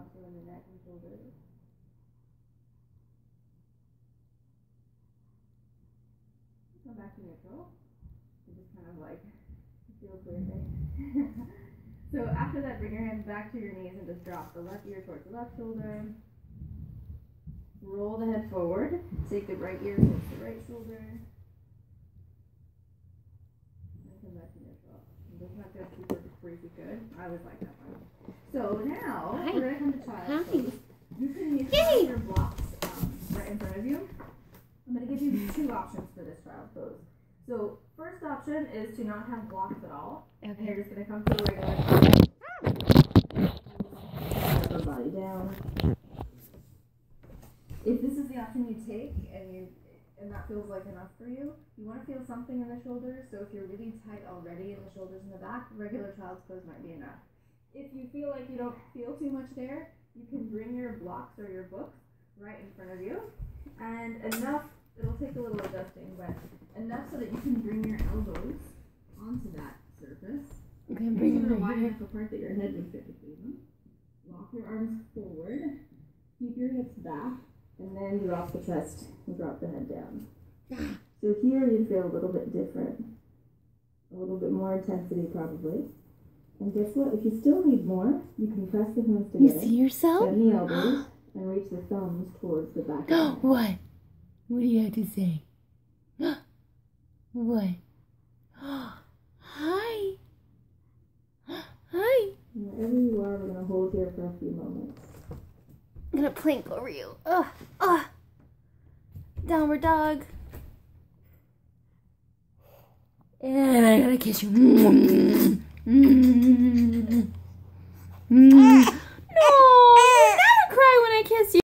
also in the neck and shoulders. Come back to neutral. And just kind of like feel clear thing. So after that, bring your hands back to your knees and just drop the left ear towards the left shoulder. Roll the head forward. Take the right ear towards the right shoulder. And come back to neutral. It does not feel super crazy good. I always like that one. So now, we're going to come to child's pose. You can use your blocks right in front of you. I'm going to give you two options for this child's pose. So, first option is to not have blocks at all. Okay. And you're just going to come to a regular put the body down. If this is the option you take and that feels like enough for you, you want to feel something in the shoulders. So if you're really tight already in the shoulders and the back, regular child's pose might be enough. If you feel like you don't feel too much there, you can bring your blocks or your books right in front of you. And enough, it'll take a little adjusting, but enough so that you can bring your elbows onto that surface. You can bring them wide enough apart that your head would fit between them. Walk your arms forward. Keep your hips back. And then drop the chest and drop the head down. So here you feel a little bit different. A little bit more intensity probably. And guess what? If you still need more, you can press the hands together. You see yourself? Bend the elbows and reach the thumbs towards the back of the head. What? What do you have to say? What? Hi. Hi. Wherever you are, we're going to hold here for a few moments. I'm gonna plank over you. Downward dog. And I gotta kiss you. No, you never cry when I kiss you.